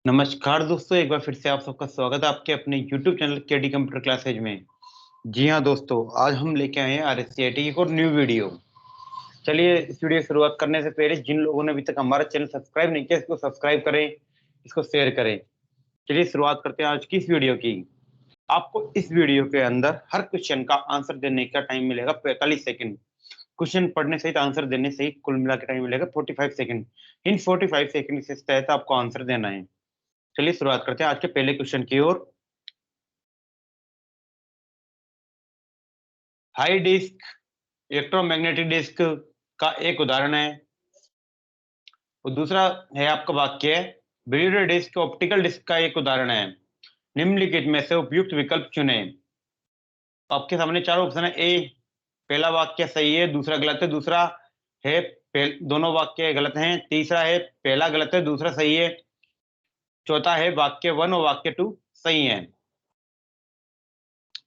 नमस्कार दोस्तों, एक बार फिर से आप सबका स्वागत है आपके अपने YouTube channel KD computer classes में। जी हाँ दोस्तों, आज हम लेके आए हैं RSCIT की एक और न्यू वीडियो। चलिए इस वीडियो की शुरुआत करने से पहले जिन लोगों ने अभी तक हमारा चैनल सब्सक्राइब नहीं किया, इसको सब्सक्राइब करें, इसको शेयर करें। चलिए शुरुआत करते हैं आज की इस वीडियो की। आपको इस वीडियो के अंदर हर क्वेश्चन का आंसर देने का टाइम मिलेगा 45 सेकंड। क्वेश्चन पढ़ने सहित आंसर देने सहित कुल मिला के टाइम मिलेगा 45 सेकंड। इन 45 सेकंड के तहत आपको आंसर देना है। चलिए शुरुआत करते हैं आज के पहले क्वेश्चन की ओर। हाई डिस्क इलेक्ट्रोमैग्नेटिक डिस्क का एक उदाहरण है। और दूसरा है आपका वाक्य, ब्लूरे डिस्क ऑप्टिकल डिस्क का एक उदाहरण है। निम्नलिखित में से उपयुक्त विकल्प चुने। आपके सामने चार ऑप्शन है। ए, पहला वाक्य सही है, दूसरा गलत है, दूसरा है दोनों वाक्य गलत हैं, तीसरा है पहला गलत है, दूसरा सही है, चौथा है वाक्य 1 और वाक्य 2 सही है।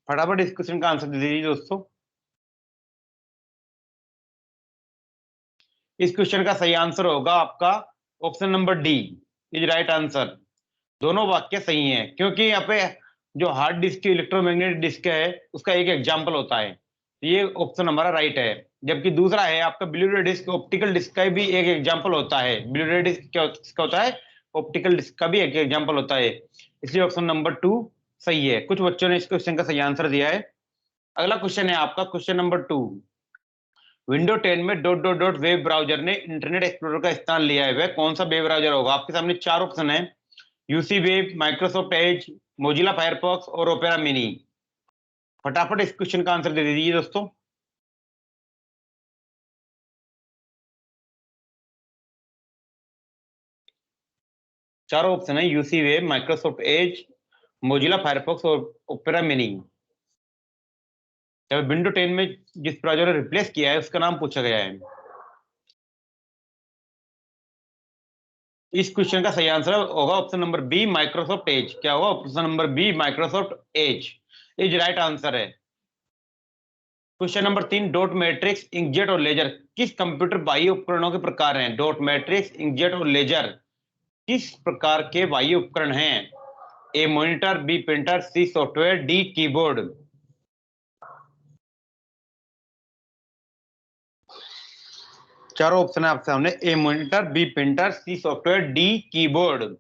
फटाफट इस क्वेश्चन का आंसर दे दीजिए दोस्तों। इस क्वेश्चन का सही आंसर होगा आपका option number D is right answer. दोनों वाक्य सही हैं, क्योंकि यहाँ पे जो हार्ड डिस्क की इलेक्ट्रोमैग्नेटिक डिस्क है उसका एक एग्जाम्पल होता है। ये ऑप्शन हमारा राइट है। जबकि दूसरा है आपका ब्लूरे डिस्क ऑप्टिकल डिस्क का भी एक एग्जाम्पल होता है। ब्लूरे डिस्क क्या होता है? ऑप्टिकल डिस्क का भी एक एग्जाम्पल होता है। इसलिए ऑप्शन नंबर 2 सही है। कुछ बच्चों ने इस क्वेश्चन का सही आंसर दिया है। अगला क्वेश्चन है आपका क्वेश्चन नंबर 2। विंडो 10 में dot dot dot web browser ने इंटरनेट एक्सप्लोरर का स्थान लिया है। वह कौन सा वेब ब्राउजर होगा? आपके सामने चार ऑप्शन है। UC web, Microsoft Edge, Mozilla Firefox और ओपेरा मिनी। फटाफट इस क्वेश्चन का आंसर दे दीजिए दोस्तों। चारों ऑप्शन है UC web, Microsoft Edge, Mozilla Firefox और ओपेरा मिनी। जब विंडो 10 में जिस ब्राउजर ने रिप्लेस किया है उसका नाम पूछा गया है। इस क्वेश्चन का सही आंसर होगा option number B, Microsoft Edge. क्या होगा? Option number B, Microsoft Edge is right answer है। Question number 3, dot matrix, inkjet और लेजर किस कंप्यूटर बाह्य उपकरणों के प्रकार हैं? डॉट मैट्रिक्स, इंकजेट और लेजर किस प्रकार के बाह्य उपकरण हैं? A monitor, B printer, C software, D keyboard. चारों ऑप्शन है आपके सामने। A monitor, B printer, C software, D keyboard.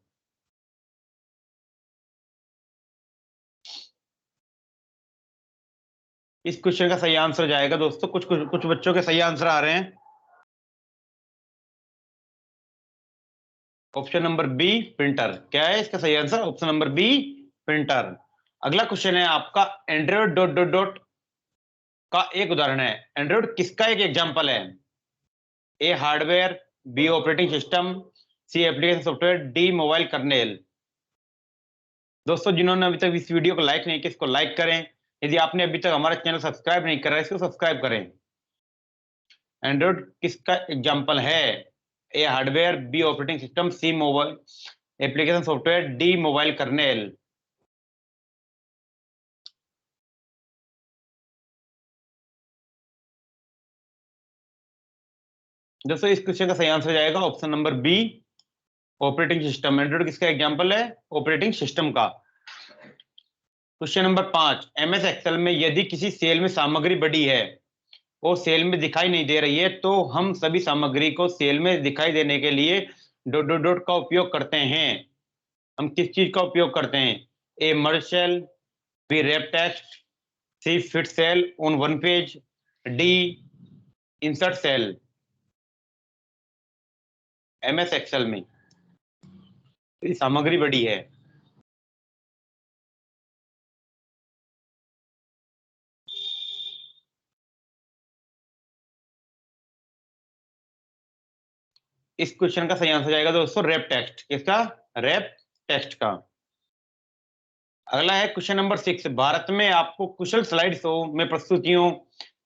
इस क्वेश्चन का सही आंसर जाएगा दोस्तों। कुछ बच्चों के सही आंसर आ रहे हैं। Option number B, printer. क्या है इसका सही answer? Option number B, printer. अगला क्वेश्चन है आपका, एंड्रॉइड डॉट डॉट डॉट का एक उदाहरण है। एंड्रॉइड किसका एक एग्जांपल है? A hardware, B operating system, C application software, D mobile kernel. दोस्तों जिन्होंने अभी तक इस वीडियो को लाइक नहीं किया इसको लाइक करें। यदि आपने अभी तक हमारा चैनल सब्सक्राइब नहीं करा इसको सब्सक्राइब करें। एंड्रॉइड किसका एग्जांपल है? A hardware, B operating system, C mobile application software, D mobile kernel. दोस्तों इस क्वेश्चन का सही आंसर जाएगा option number B, operating system. Android किसका एग्जांपल है? ऑपरेटिंग सिस्टम का। क्वेश्चन नंबर 5, एमएस एक्सेल में यदि किसी सेल में सामग्री बड़ी है वो सेल में दिखाई नहीं दे रही है तो हम सभी सामग्री को सेल में दिखाई देने के लिए डॉट डॉट डॉट का उपयोग करते हैं। हम किस चीज का उपयोग करते हैं? A merge cell, B wrap text, C fit cell on one page, D insert cell. MS Excel में सामग्री बड़ी है। इस क्वेश्चन का सही आंसर जाएगा दोस्तों रैप टेक्स्ट। किसका? रैप टेक्स्ट का। अगला है क्वेश्चन नंबर 6, भारत में आपको कुशल स्लाइड शो में प्रस्तुतियों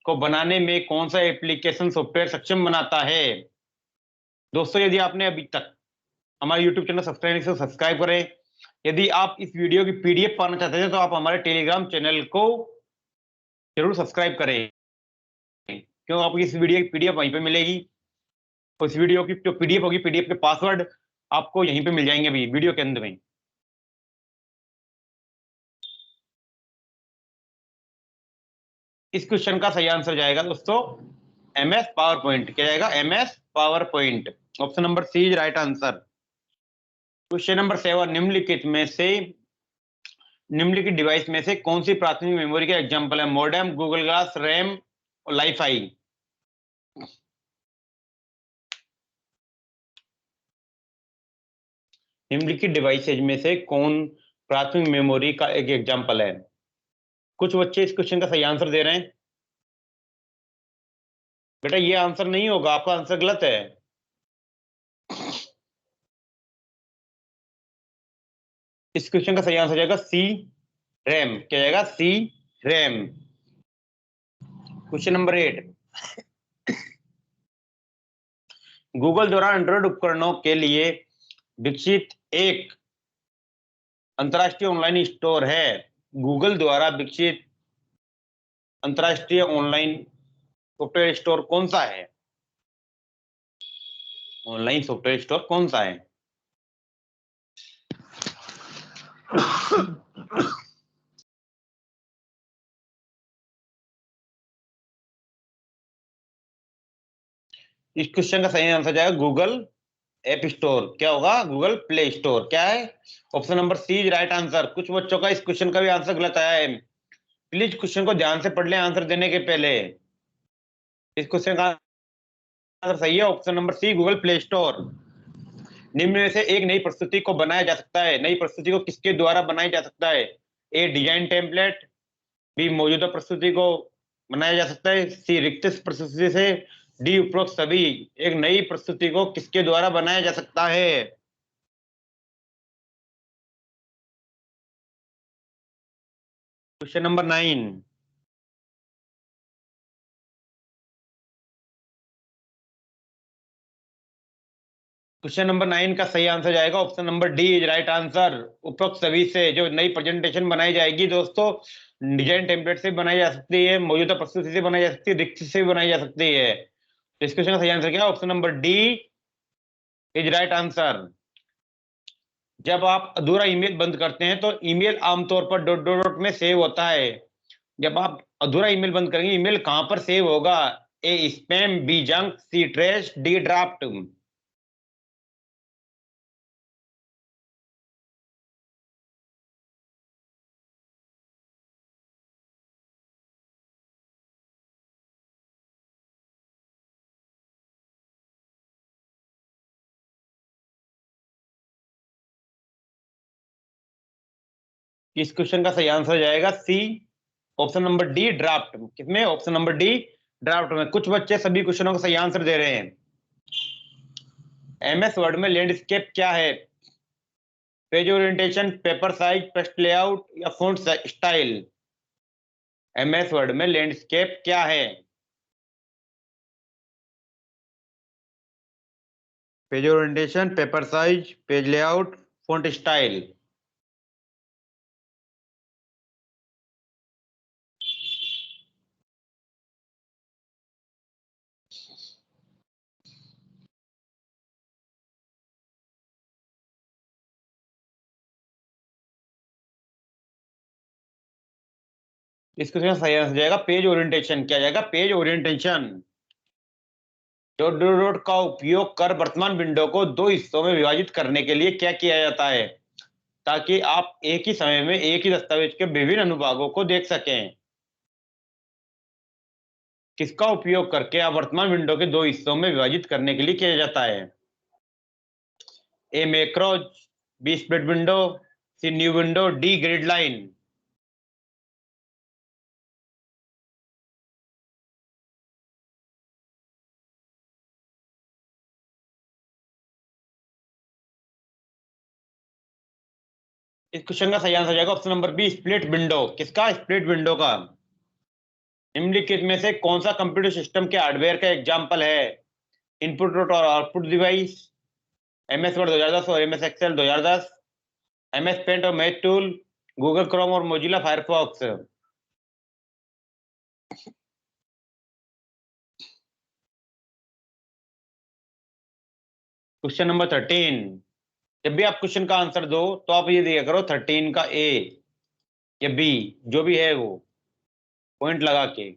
को बनाने में कौन सा एप्लीकेशन सॉफ्टवेयर सक्षम बनाता है? दोस्तों यदि आपने अभी तक हमारे YouTube चैनल सब्सक्राइब करें। यदि आप इस वीडियो की पीडीएफ पाना चाहते हैं तो आप हमारे टेलीग्राम चैनल को जरूर सब्सक्राइब करें, क्यों आपको इस वीडियो की पीडीएफ वहीं पे मिलेगी। उस वीडियो की जो पीडीएफ होगी, पीडीएफ के पासवर्ड आपको यहीं पे मिल जाएंगे अभी वीडियो के अंत में। इस क्वेश्चन का सही आंसर जाएगा दोस्तों MS पावर पॉइंट। क्या जाएगा? MS PowerPoint. Option number C is right answer. Question number 7, निम्नलिखित डिवाइस में से कौन सी प्राथमिक मेमोरी का एग्जांपल है? मॉडेम, गूगल ग्लास, रैम और लाइफाई। निम्नलिखित डिवाइसेज में से कौन प्राथमिक मेमोरी का एक एग्जांपल है? कुछ बच्चे इस क्वेश्चन का सही आंसर दे रहे हैं। बेटा ये आंसर नहीं होगा, आपका आंसर गलत है। इस क्वेश्चन का सही आंसर जाएगा सी, रैम। क्या जाएगा? सी, रैम। क्वेश्चन नंबर 8, गूगल द्वारा एंड्रॉइड उपकरणों के लिए विकसित एक अंतरराष्ट्रीय ऑनलाइन स्टोर है। गूगल द्वारा विकसित अंतरराष्ट्रीय ऑनलाइन सॉफ्टवेयर स्टोर कौन सा है? ऑनलाइन सॉफ्टवेयर स्टोर कौन सा है? इस क्वेश्चन का सही आंसर जाएगा गूगल ऐप स्टोर। क्या होगा? Google play store. क्या है? Option number C is right answer. कुछ बच्चों का इस क्वेश्चन का भी आंसर गलत आया है। प्लीज क्वेश्चन को ध्यान से पढ़ लें आंसर देने के पहले। इस क्वेश्चन का आंसर सही है option number C, Google play Store. निम्न में से एक नई प्रस्तुति को बनाया जा सकता है। नई प्रस्तुति को किसके द्वारा बनाया जा सकता है? ए, डिजाइन टेम्पलेट। बी, मौजूदा प्रस्तुति को बनाया जा सकता है। सी, रिक्त प्रस्तुति से। डी, उपरोक्त सभी। एक नई प्रस्तुति को किसके द्वारा बनाया जा सकता है? क्वेश्चन नंबर 9, क्वेश्चन नंबर 9 का सही आंसर जाएगा option number D is right answer. उपरोक्त सभी से जो नई प्रेजेंटेशन बनाई जाएगी दोस्तों, डिजाइन टेम्पलेट से बनाई जा सकती है, मौजूदा प्रस्तुति से बनाई जा सकती है, रिक्त से भी बनाई जा सकती है। तो इस क्वेश्चन का सही आंसर क्या है? Option number D is right answer. जब आप अधूरा ईमेल बंद करते हैं तो ईमेल आमतौर पर डॉट डॉट डॉट में सेव होता है। जब आप अधूरा ईमेल बंद करेंगे, ईमेल कहां पर सेव होगा? A, spam. B, junk. C, trash. D, draft. इस क्वेश्चन का सही आंसर जाएगा C, option number D, draft. किसमें? ऑप्शन नंबर डी, ड्राफ्ट में। कुछ बच्चे सभी क्वेश्चनों का सही आंसर दे रहे हैं। MS वर्ड में लैंडस्केप क्या है? Page orientation, paper size, text layout या फॉन्ट स्टाइल। MS वर्ड में लैंडस्केप क्या है? Page orientation, paper size, page layout, font style. इस क्वेश्चन का सही आंसर जाएगा पेज ओरिएंटेशन। क्या जाएगा? Page orientation. Dot dot dot का उपयोग कर वर्तमान विंडो को दो हिस्सों में विभाजित करने के लिए क्या किया जाता है? ताकि आप एक ही समय में एक ही दस्तावेज के विभिन्न अनुभागों को देख सकें। किसका उपयोग करके आप वर्तमान विंडो के दो हिस्सों में विभाजित करने के लिए किया जाता है? A, macros. B, split window. C, new window. D, grid line. इस क्वेश्चन का सही आंसर जाएगा option number B, split window. किसका? स्प्लिट विंडो का। निम्नलिखित में से कौन सा कंप्यूटर सिस्टम के हार्डवेयर का एग्जाम्पल है? इनपुट और आउटपुट डिवाइस, MS वर्ड 2010 और MS एक्सेल 2010, MS पेंट और मैथ टूल, गूगल क्रोम और मोजिला फायरफॉक्स। क्वेश्चन नंबर 13, जब भी आप क्वेश्चन का आंसर दो तो आप ये दिया करो 13 का ए या बी, जो भी है वो पॉइंट लगा के।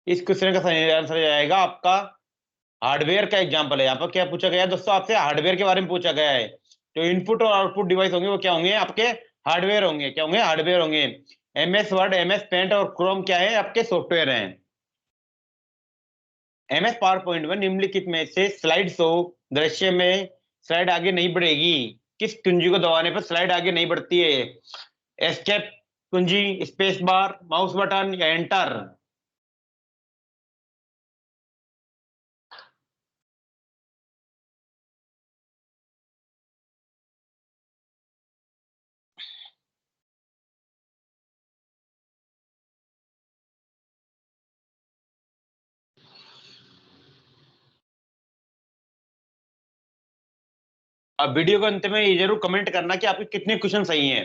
इस क्वेश्चन का सही आंसर जाएगा आपका हार्डवेयर का एग्जांपल है। यहाँ पर क्या पूछा गया है दोस्तों, आपसे हार्डवेयर के बारे में पूछा गया है। जो इनपुट और आउटपुट डिवाइस होंगे वो क्या होंगे, आपके हार्डवेयर होंगे। क्या होंगे, हार्डवेयर होंगे। एमएस वर्ड, एमएस पेंट और क्रोम क्या है, आपके सॉफ्टवेयर हैं। एमएस पावर पॉइंट में निम्नलिखित में से स्लाइड शो दृश्य में स्लाइड आगे नहीं बढ़ेगी। किस कुंजी को दबाने पर स्लाइड आगे नहीं बढ़ती है? एस्केप कुंजी, स्पेस बार, माउस बटन या एंटर? अब वीडियो के अंत में ये जरूर कमेंट करना कि आपके कितने क्वेश्चन सही हैं।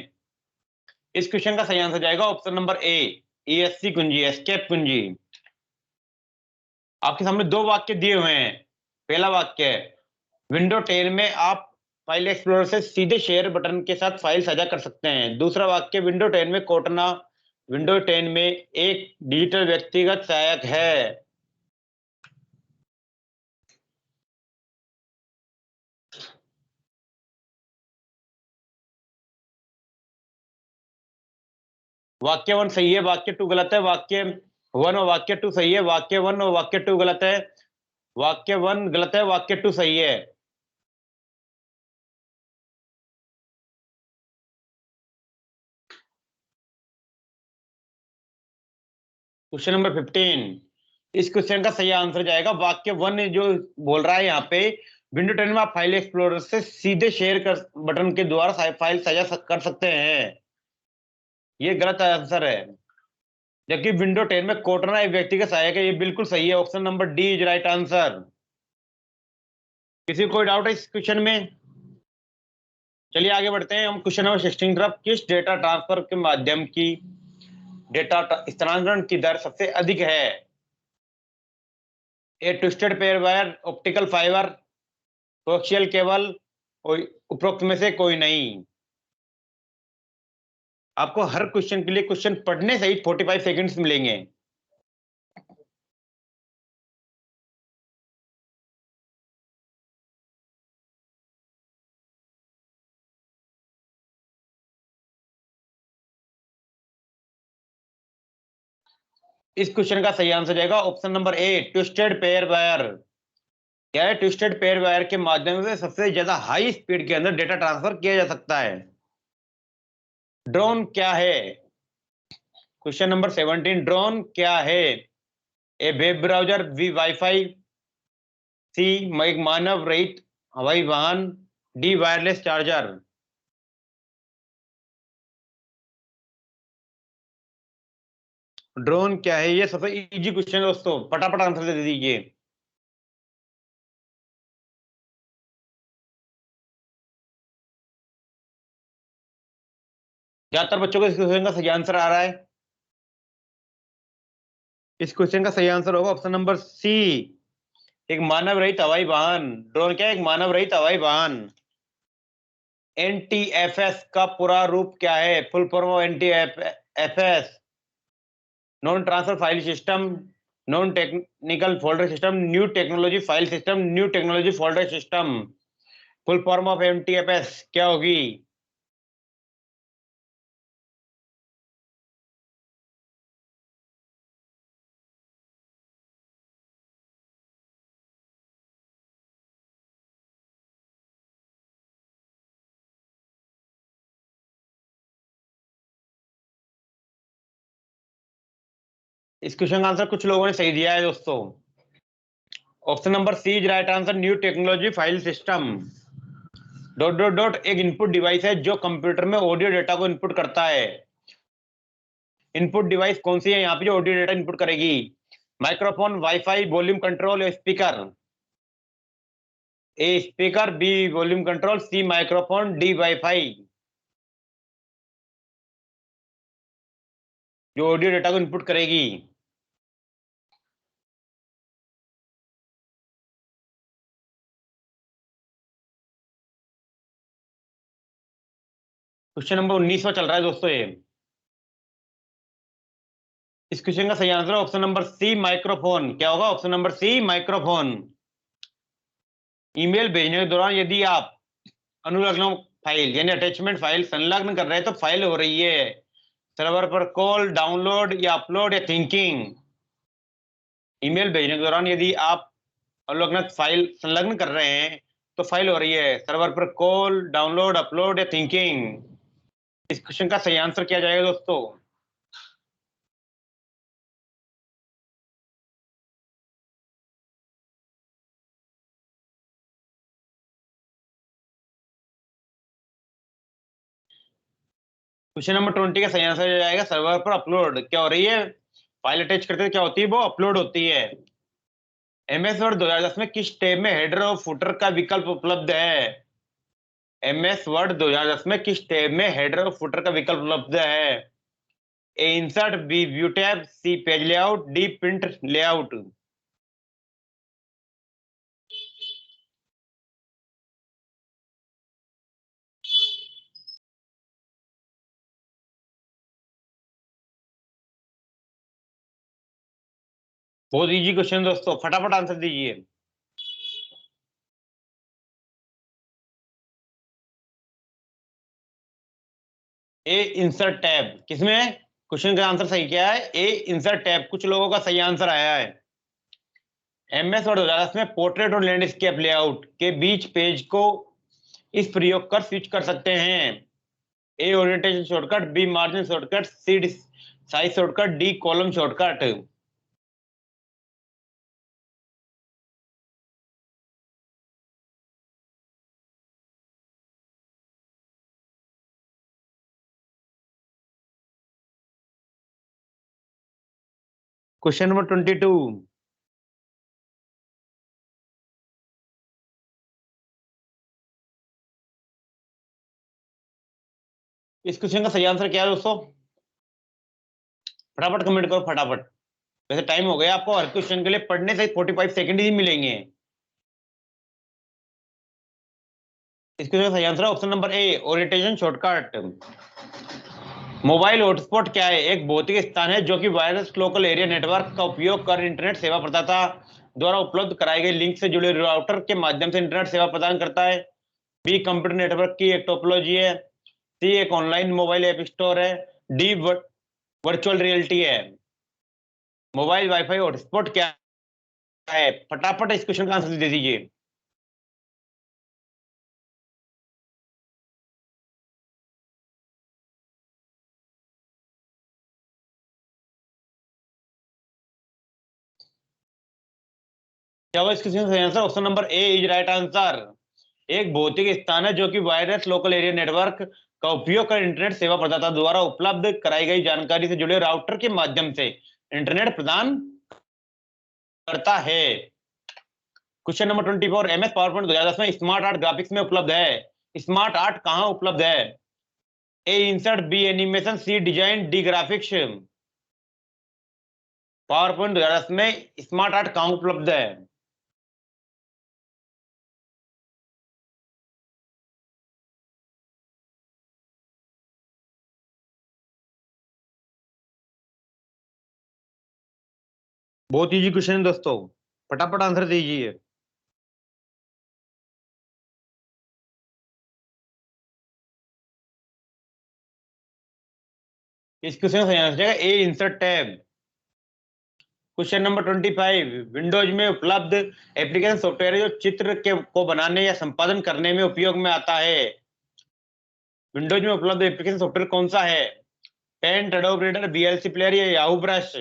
इस क्वेश्चन का सही आंसर जाएगा ऑप्शन नंबर ए, ईएससी कुंजी, एस्केप कुंजी। आपके सामने दो वाक्य दिए हुए हैं। पहला वाक्य है, विंडो 10 में आप फाइल एक्सप्लोरर से सीधे शेयर बटन के साथ फाइल साझा कर सकते हैं। दूसरा वाक्य, विंडो 10 में कोटना विंडो 10 में एक डिजिटल व्यक्तिगत सहायक है। वाक्य वन सही है, वाक्य टू गलत है। वाक्य वन और वाक्य टू सही है, वाक्य वन और वाक्य टू गलत है। वाक्य वन गलत है, वाक्य टू सही है। Question number 15। इस क्वेश्चन का सही आंसर जाएगा वाक्य वन, जो बोल रहा है यहाँ पे, विंडो 10 में आप फाइल एक्सप्लोरर से सीधे शेयर कर बटन के द्वारा फाइल साझा कर सकते हैं। ये गलत आंसर है। जबकि विंडो 10 में कोटना एक व्यक्ति का सहायक है, ये बिल्कुल सही है। Option number D is right answer. किसी को कोई डाउट है इस क्वेश्चन में? चलिए आगे बढ़ते हैं हम। क्वेश्चन नंबर 16 तरफ, किस डेटा ट्रांसफर के माध्यम की डेटा स्थानांतरण की दर सबसे अधिक है? A twisted pair wire, optical fibre, coaxial cable, कोई उपरोक्त में से कोई नहीं। आपको हर क्वेश्चन के लिए क्वेश्चन पढ़ने सहित 45 सेकंड्स मिलेंगे। इस क्वेश्चन का सही आंसर जाएगा ऑप्शन नंबर ए, ट्विस्टेड पेयर वायर। क्या है, ट्विस्टेड पेयर वायर के माध्यम से सबसे ज्यादा हाई स्पीड के अंदर डेटा ट्रांसफर किया जा सकता है। ड्रोन क्या है? क्वेश्चन नंबर 17, ड्रोन क्या है? ए वेब ब्राउजर, बी वाईफाई, सी एक मानव रहित हवाई वाहन, डी वायरलेस चार्जर। ड्रोन क्या है, ये सबसे इजी क्वेश्चन है दोस्तों, फटाफट आंसर दे दीजिए। ज्यादातर बच्चों को इस क्वेश्चन का सही आंसर आ रहा है। इस क्वेश्चन का सही आंसर होगा ऑप्शन नंबर सी, एक मानव रहित हवाई वाहन। ड्रोन क्या है, एक मानव रहित हवाई वाहन। एनटीएफएस का पूरा रूप क्या है? Full form of NTFS, non transfer file system, non technical folder system, new technology file system, new technology folder system. Full form of NTFS क्या होगी? इस क्वेश्चन का आंसर कुछ लोगों ने सही दिया है दोस्तों। Option number C is right answer, new technology file system. Dot dot dot एक इनपुट डिवाइस है जो कंप्यूटर में ऑडियो डेटा को इनपुट करता है। इनपुट डिवाइस कौन सी है यहाँ पे जो ऑडियो डेटा इनपुट करेगी? माइक्रोफोन, वाईफाई, वॉल्यूम कंट्रोल या speaker? A speaker, B volume control, C microphone, D wifi. जो ऑडियो डेटा को इनपुट करेगी। क्वेश्चन नंबर 19 चल रहा है दोस्तों ये। इस क्वेश्चन का सही answer option number C microphone. क्या होगा? Option number C microphone. Email भेजने के दौरान यदि आप अनुलग्न फाइल यानी अटैचमेंट फाइल संलग्न कर रहे हैं तो फाइल हो रही है सर्वर पर कॉल, डाउनलोड या अपलोड या थिंकिंग। ईमेल भेजने के दौरान यदि आप अनुलग्न फाइल संलग्न कर रहे हैं तो फाइल हो रही है सर्वर पर कॉल, डाउनलोड, अपलोड या थिंकिंग। इस क्वेश्चन का सही आंसर क्या जाएगा दोस्तों? क्वेश्चन नंबर 20 का सही आंसर जाएगा सर्वर पर अपलोड। क्या हो रही है? फाइल अटैच करते हैं क्या होती है? वो अपलोड होती है। एमएस वर्ड 2010 में किस टैब में हेडर और फुटर का विकल्प उपलब्ध है? एमएस वर्ड 2010 में किस टैब में हेडर और फुटर का विकल्प उपलब्ध है? A insert, B view tab, C page layout, D print layout. बहुत इजी क्वेश्चन दोस्तों, फटाफट आंसर दीजिए। ए इंसर्ट टैब किसमें? क्वेश्चन का आंसर सही क्या है? A insert tab. कुछ लोगों का सही आंसर आया है। एमएस वर्ड 2010 में पोर्ट्रेट और लैंडस्केप लेआउट के बीच पेज को इस प्रयोग कर स्विच कर सकते हैं। A orientation shortcut, B margin shortcut, C size shortcut, D column shortcut. Question number 22। इस क्वेश्चन का सही आंसर क्या है दोस्तों? फटाफट कमेंट करो फटाफट। वैसे टाइम हो गया, आपको हर क्वेश्चन के लिए पढ़ने से 45 सेकंड ही मिलेंगे। इस क्वेश्चन का सही आंसर है ऑप्शन नंबर ए ओरिएंटेशन शॉर्टकट। मोबाइल हॉटस्पॉट क्या है? एक भौतिक स्थान है जो कि वायरलेस लोकल एरिया नेटवर्क का उपयोग कर इंटरनेट सेवा प्रदाता द्वारा उपलब्ध कराई गई लिंक से जुड़े राउटर के माध्यम से इंटरनेट सेवा प्रदान करता है। बी कंप्यूटर नेटवर्क की एक टोपोलॉजी है। सी एक ऑनलाइन मोबाइल ऐप स्टोर है। डी वर्चुअल रियलिटी है। मोबाइल वाईफाई हॉटस्पॉट क्या है? फटाफट इस क्वेश्चन का आंसर दे दीजिए। क्या होगा इस क्वेश्चन का सही answer? Option number A is right answer. एक भौतिक स्थान है जो कि वायरलेस लोकल एरिया नेटवर्क का उपयोग कर इंटरनेट सेवा प्रदाता द्वारा उपलब्ध कराई गई जानकारी से जुड़े राउटर के माध्यम से इंटरनेट प्रदान करता है। Question number 24। MS PowerPoint 2010 में स्मार्ट आर्ट ग्राफिक्स में उपलब्ध है। स्मार्ट आर्ट कहाँ उपलब्ध है? A insert, B animation, C design, D graphics. PowerPoint 2010 में स्मार्ट आर्ट कहाँ उपलब्ध है? बहुत इजी क्वेश्चन है दोस्तों, फटाफट आंसर दीजिए। इस क्वेश्चन का सही आंसर है A insert tab. Question number 25। Windows में उपलब्ध एप्लीकेशन सॉफ्टवेयर जो चित्र के को बनाने या संपादन करने में उपयोग में आता है। विंडोज में उपलब्ध एप्लीकेशन सॉफ्टवेयर कौन सा है? Paint, Adobe Reader, VLC Player या याहू ब्रश।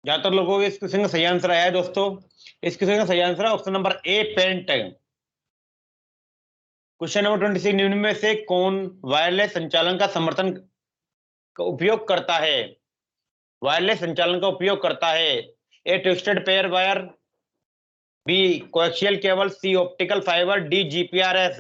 ज्यादातर लोगों को इस क्वेश्चन का सही आंसर आया है दोस्तों। इस क्वेश्चन का सही आंसर है option number A Paint. Question number 26। निम्न में से कौन वायरलेस संचालन का समर्थन का उपयोग करता है? वायरलेस संचालन का उपयोग करता है। A twisted pair wire, B coaxial cable, C optical fibre, D GPRS.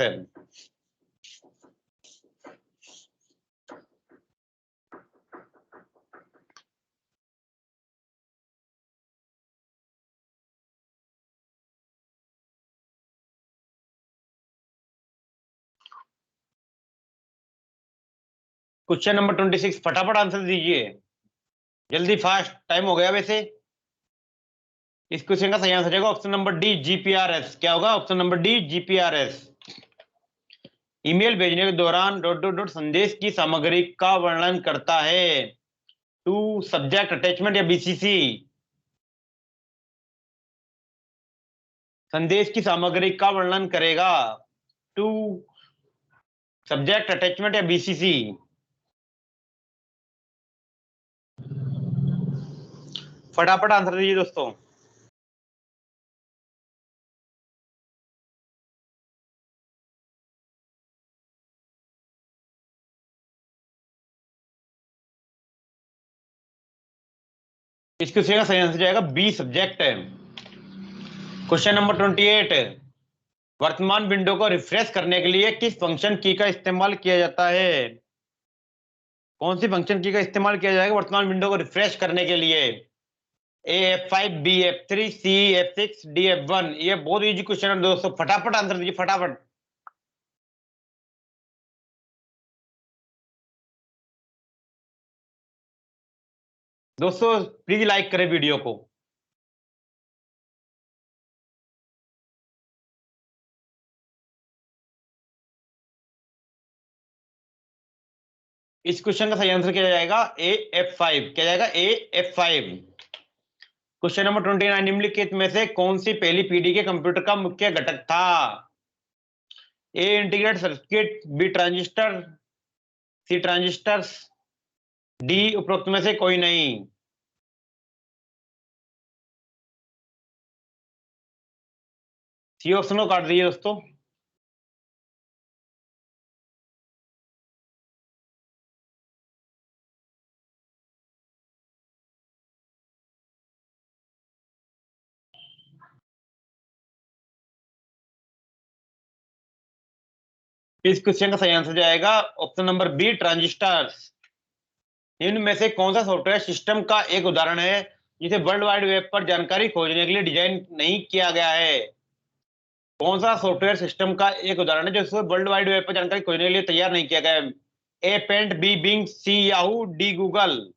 Question number 26 फटाफट आंसर दीजिए, जल्दी फास्ट, टाइम हो गया वैसे। इस क्वेश्चन का सही आंसर जाएगा ऑप्शन नंबर डी, जीपीआरएस। क्या होगा? Option number D, GPRS. Email भेजने के दौरान डॉट डॉट डॉट संदेश की सामग्री का वर्णन करता है। टू, सब्जेक्ट, अटैचमेंट या बीसीसी? संदेश की सामग्री का वर्णन करेगा। टू, सब्जेक्ट, अटैचमेंट या बीसीसी? फटाफट आंसर दीजिए दोस्तों। इस क्वेश्चन का सही आंसर जाएगा बी, सब्जेक्ट। क्वेश्चन नंबर 28, वर्तमान विंडो को रिफ्रेश करने के लिए किस फंक्शन की का इस्तेमाल किया जाता है? कौन सी फंक्शन की का इस्तेमाल किया जाएगा वर्तमान विंडो को रिफ्रेश करने के लिए? ए F5, बी F3, सी F6, डी F1? ये बहुत इजी क्वेश्चन है दोस्तों, फटाफट आंसर दीजिए, फटाफट। दोस्तों प्लीज लाइक करें वीडियो को। इस क्वेश्चन का सही आंसर क्या जाएगा? ए F5। क्या जाएगा? ए F5। क्वेश्चन नंबर 29, निम्नलिखित में से कौन सी पहली पीढ़ी के कंप्यूटर का मुख्य घटक था? ए इंटीग्रेटेड सर्किट, बी ट्रांजिस्टर, सी ट्रांजिस्टर्स, डी उपरोक्त में से कोई नहीं? सी ऑप्शन को काट दीजिए दोस्तों। इस क्वेश्चन का सही आंसर जाएगा ऑप्शन नंबर बी, ट्रांजिस्टर्स। इनमें से कौन सा सॉफ्टवेयर सिस्टम का एक उदाहरण है जिसे वर्ल्ड वाइड वेब पर जानकारी खोजने के लिए डिजाइन नहीं किया गया है? कौन सा सॉफ्टवेयर सिस्टम का एक उदाहरण है जो इसको वर्ल्ड वाइड वेब पर जानकारी खोजने के लिए तैयार नहीं किया गया है? A Paint, B Bing, C Yahoo, D Google?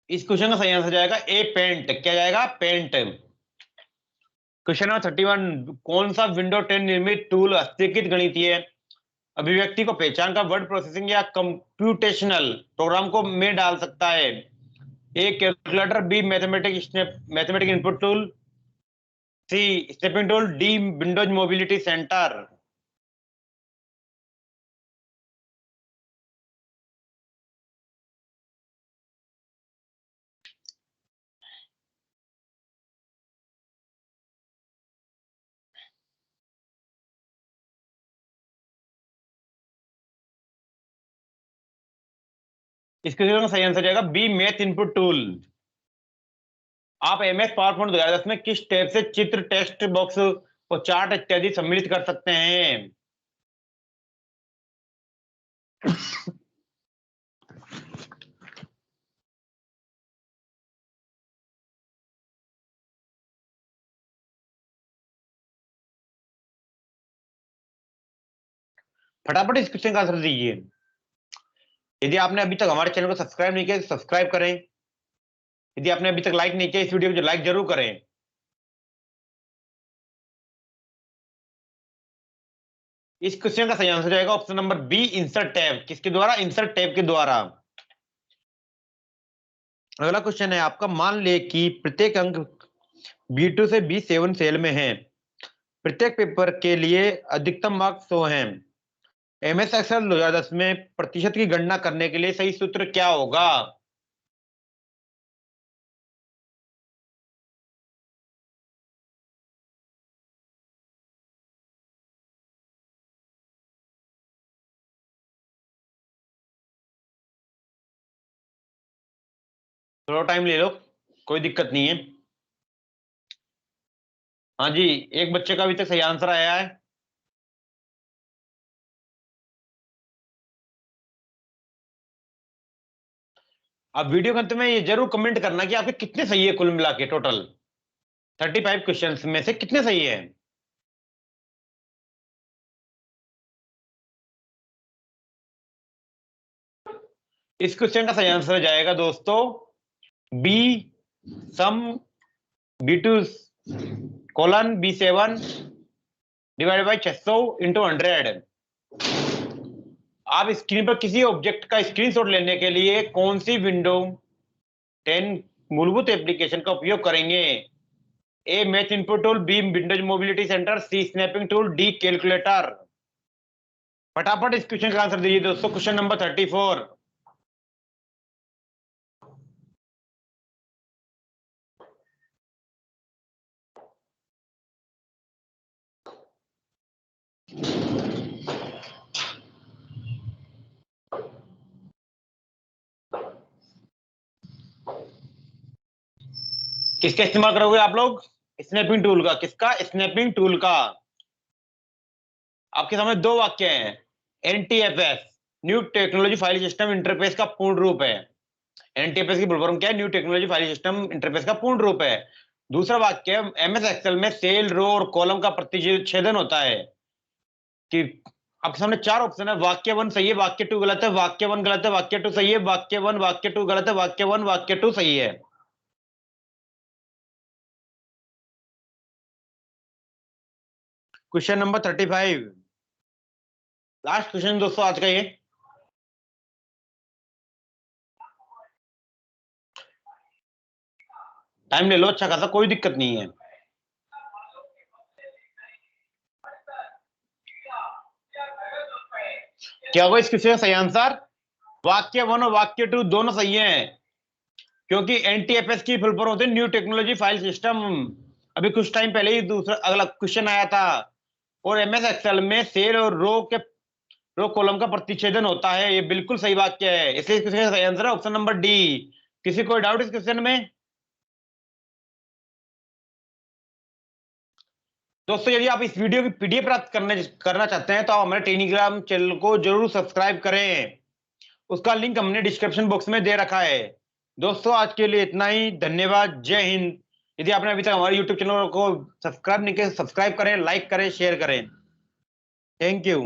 इस क्वेश्चन का सही आंसर जाएगा ए पेंट। क्या जाएगा? पेंट। क्वेश्चन नंबर 31, कौन सा विंडो 10 निर्मित टूल हस्तलिखित गणितीय अभिव्यक्ति को पहचान कर वर्ड प्रोसेसिंग या कंप्यूटेशनल प्रोग्राम को में डाल सकता है? A calculator, B mathematic input tool, C stepping tool, D Windows mobility centre? इसके सही आंसर जाएगा बी, मैथ इनपुट टूल। आप एमएस पावर पॉइंट 2010 में किस टैब से चित्र, टेक्स्ट बॉक्स और चार्ट इत्यादि सम्मिलित कर सकते हैं? फटाफट इस क्वेश्चन का आंसर दीजिए। यदि आपने अभी तक हमारे चैनल को सब्सक्राइब नहीं किया तो सब्सक्राइब करें। यदि आपने अभी तक लाइक नहीं किया इस वीडियो को लाइक जरूर करें। इस क्वेश्चन का सही आंसर जाएगा option number B, insert tab. किसके द्वारा? इंसर्ट टैब के द्वारा। अगला क्वेश्चन है आपका, मान ले कि प्रत्येक अंक B2 से B7 सेल में है। प्रत्येक पेपर के लिए अधिकतम मार्क्स 100 हैं। एमएस एक्सेल 2010 में प्रतिशत की गणना करने के लिए सही सूत्र क्या होगा? थोड़ा टाइम ले लो, कोई दिक्कत नहीं है। हाँ जी, एक बच्चे का अभी तक सही आंसर आया है। अब वीडियो के अंत में ये जरूर कमेंट करना कि आपके कितने सही है कुल मिला के टोटल 35 क्वेश्चंस में से कितने सही है। इस क्वेश्चन का सही आंसर जाएगा दोस्तों B, sum B2 colon B7 divide by 600 into 100। आप स्क्रीन पर किसी ऑब्जेक्ट का स्क्रीनशॉट लेने के लिए कौन सी विंडो 10 मूलभूत एप्लीकेशन का उपयोग करेंगे? A math input tool, B Windows mobility centre, C snapping tool, D calculator. फटाफट इस क्वेश्चन का आंसर दीजिए दोस्तों। Question number 34। किसका इस्तेमाल करोगे आप लोग? स्नैपिंग टूल का। किसका? स्नैपिंग टूल का। आपके सामने दो वाक्य हैं। NTFS new technology file system interface का पूर्ण रूप है। NTFS की फुल फॉर्म क्या है? New technology file system interface का पूर्ण रूप है। दूसरा वाक्य, MS एक्सेल में सेल, रो और कॉलम का प्रतिच्छेदन होता है। कि आपके सामने चार ऑप्शन है। वाक्य 1 सही है, वाक्य 2 गलत है, वाक्य 1 गलत है, वाक्य 2 सही है, वाक्य 1 वाक्य 2 गलत है, वाक्य 1 वाक्य 2 सही है। क्वेश्चन नंबर 35, लास्ट क्वेश्चन दोस्तों आज का ये। टाइम ले लो अच्छा खासा, कोई दिक्कत नहीं है। क्या होगा इस क्वेश्चन का सही आंसर? वाक्य 1 और वाक्य 2 दोनों सही हैं, क्योंकि NTFS की फुल फॉर्म होती है न्यू टेक्नोलॉजी फाइल सिस्टम। अभी कुछ टाइम पहले ही दूसरा अगला क्वेश्चन आया था। और MS एक्सेल में सेल और रो कॉलम का प्रतिच्छेदन होता है। ये बिल्कुल सही वाक्य है, इसलिए इस क्वेश्चन का सही आंसर है ऑप्शन नंबर डी। किसी कोई डाउट इस क्वेश्चन में? दोस्तों यदि आप इस वीडियो की PDF प्राप्त करना चाहते हैं तो आप हमारे टेलीग्राम चैनल को जरूर सब्सक्राइब करें। उसका लिंक हमने डिस्क्रिप्शन बॉक्स में दे रखा है। दोस्तों आज के लिए इतना ही, धन्यवाद, जय हिंद। यदि आपने अभी तक हमारे YouTube चैनल को सब्सक्राइब नहीं किया, सब्सक्राइब करें, लाइक करें, शेयर करें। Thank you.